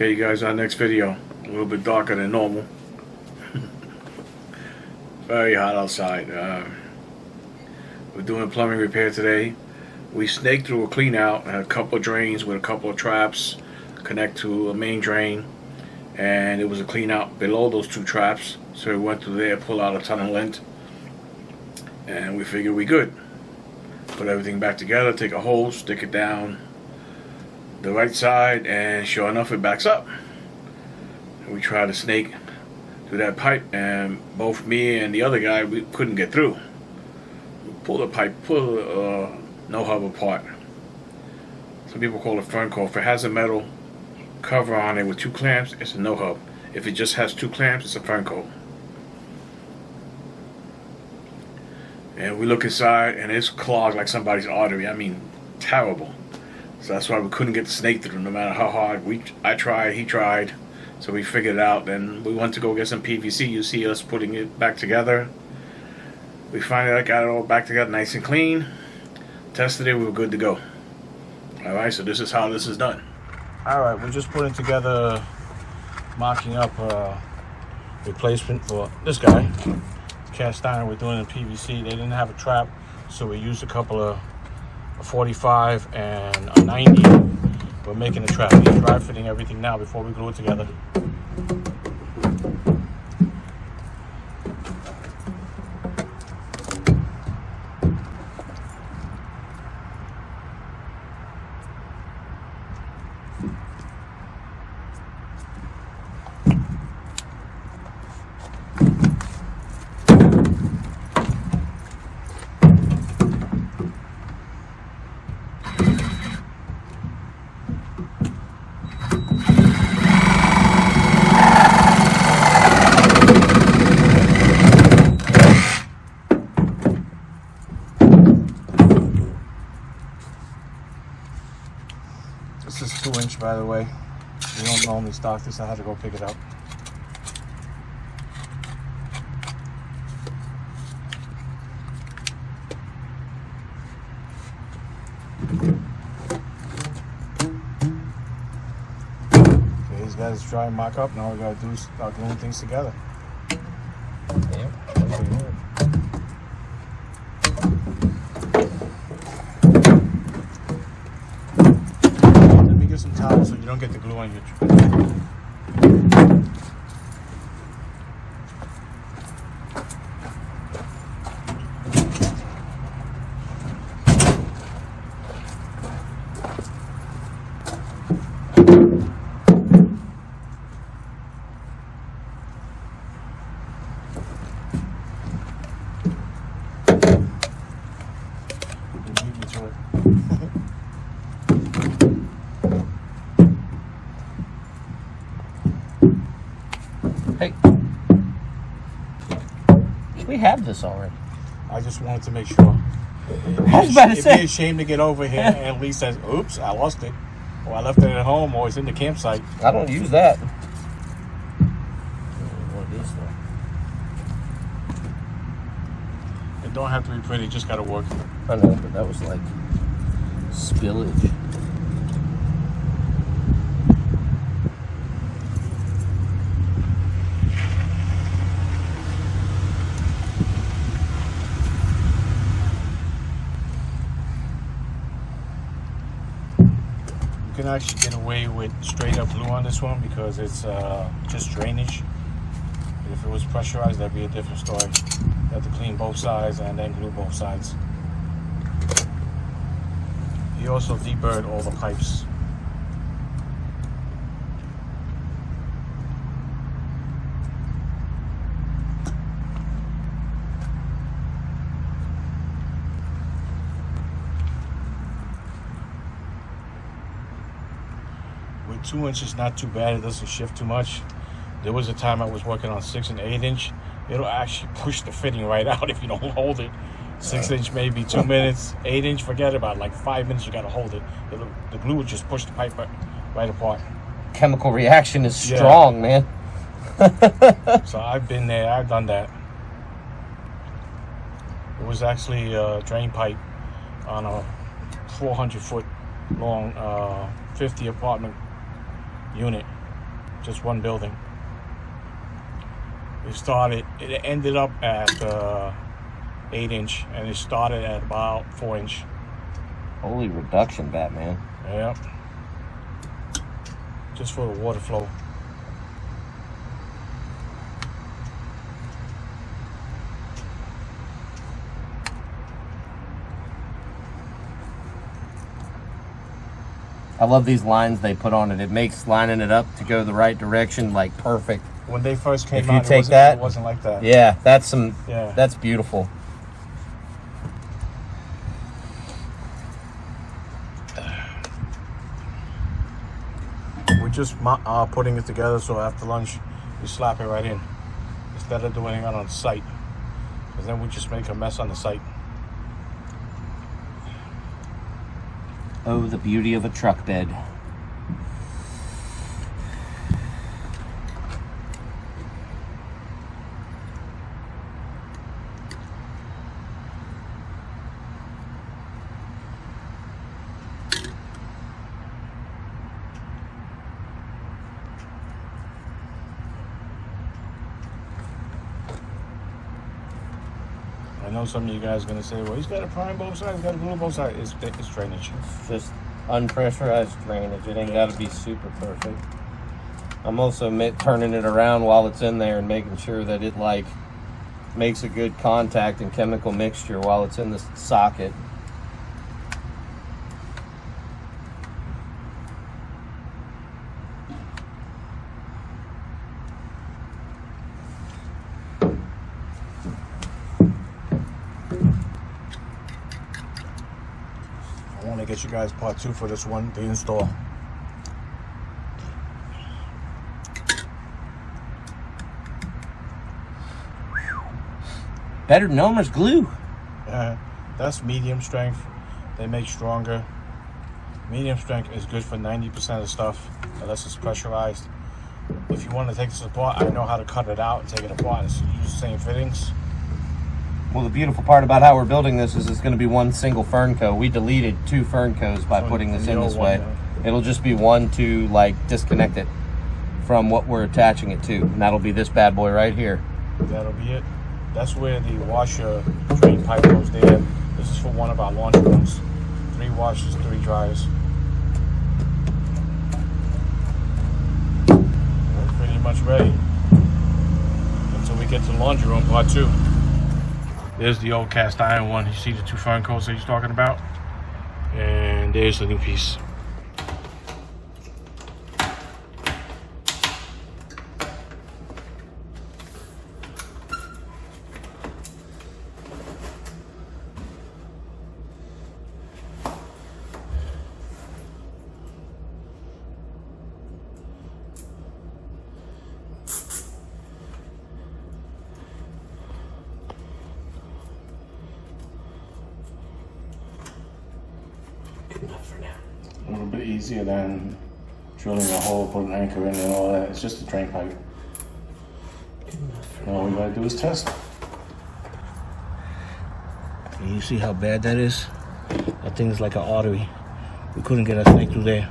Okay, you guys, our next video, a little bit darker than normal. Very hot outside. We're doing a plumbing repair today. We snaked through a clean out, a couple of drains with a couple of traps, connect to a main drain, and it was a clean out below those two traps. So we went through there, pull out a ton of lint, and we figured we good. Put everything back together, take a hose, stick it down the right side, and sure enough it backs up. And we tried to snake through that pipe, and both me and the other guy, we couldn't get through. Pull the pipe, pull the no hub apart. Some people call it furnco. If it has a metal cover on it with two clamps, it's a no hub. If it just has two clamps, it's a furnco. And we look inside, and it's clogged like somebody's artery. I mean, terrible. So that's why we couldn't get the snake through, no matter how hard I tried, he tried. So we figured it out. Then we went to go get some PVC. You see us putting it back together. We finally got it all back together, nice and clean. Tested it, we were good to go. All right, so this is how this is done. All right, we're just putting together, mocking up a replacement for this guy. Cast iron, we're doing in PVC. They didn't have a trap, so we used a couple of a 45 and a 90. We're making a trap. We're dry fitting everything now before we glue it together. This is 2-inch, by the way. We don't normally stock this. I had to go pick it up. Okay, these guys try and mock up. Now we gotta do is start gluing things together. Yep. Get some towels so you don't get the glue on your beat me to it. Hey, we have this already. I just wanted to make sure. I was about to It'd say. be a shame to get over here and at least says, oops, I lost it. Or I left it at home, or it's in the campsite. I don't use that. What is that? It don't have to be pretty, just gotta work. I know, but that was like spillage. You can actually get away with straight up glue on this one because it's just drainage. If it was pressurized, that'd be a different story. You have to clean both sides and then glue both sides. You also deburred all the pipes. With 2 inches, not too bad. It doesn't shift too much. There was a time I was working on 6 and 8 inch. It'll actually push the fitting right out if you don't hold it. 6 inch maybe 2 minutes. 8 inch, forget about it. Like 5 minutes, you gotta hold it. The glue would just push the pipe right apart. Chemical reaction is strong, man. So I've been there. I've done that. It was actually a drain pipe on a 400-foot long 50 apartment unit. just one building. It ended up at 8-inch, and it started at about 4-inch. Holy reduction, Batman. Yep. Just for the water flow. I love these lines they put on it. It makes lining it up to go the right direction like perfect. When they first came If you out, take it wasn't like that. Yeah, that's beautiful. We're just putting it together, so after lunch, we slap it right in instead of doing it on the site, because then we just make a mess on the site. Oh, the beauty of a truck bed. I know some of you guys are going to say, well, he's got to prime both sides, he's got to glue both sides. It's drainage. It's just unpressurized drainage. It ain't got to be super perfect. I'm also turning it around while it's in there and making sure that it like makes a good contact and chemical mixture while it's in the socket. I want to get you guys part 2 for this one, the install. Better than Elmer's glue. That's medium strength. They make stronger. Medium strength is good for 90% of stuff, unless it's pressurized. If you want to take this apart, I know how to cut it out and take it apart and use the same fittings. Well, the beautiful part about how we're building this is it's going to be one single furnco. We deleted 2 furncos by putting this in this way. It'll just be one to like disconnect it from what we're attaching it to, and that'll be this bad boy right here. That'll be it. That's where the washer drain pipe goes there. This is for one of our laundry rooms. 3 washers, 3 dryers. We're pretty much ready until we get to the laundry room part 2. There's the old cast iron one. You see the 2 furncos that he's talking about? And there's the new piece. A little bit easier than drilling a hole, putting an anchor in and all that. It's just a drain pipe. And all we gotta do is test. And you see how bad that is? That thing is like an artery. We couldn't get a snake through there.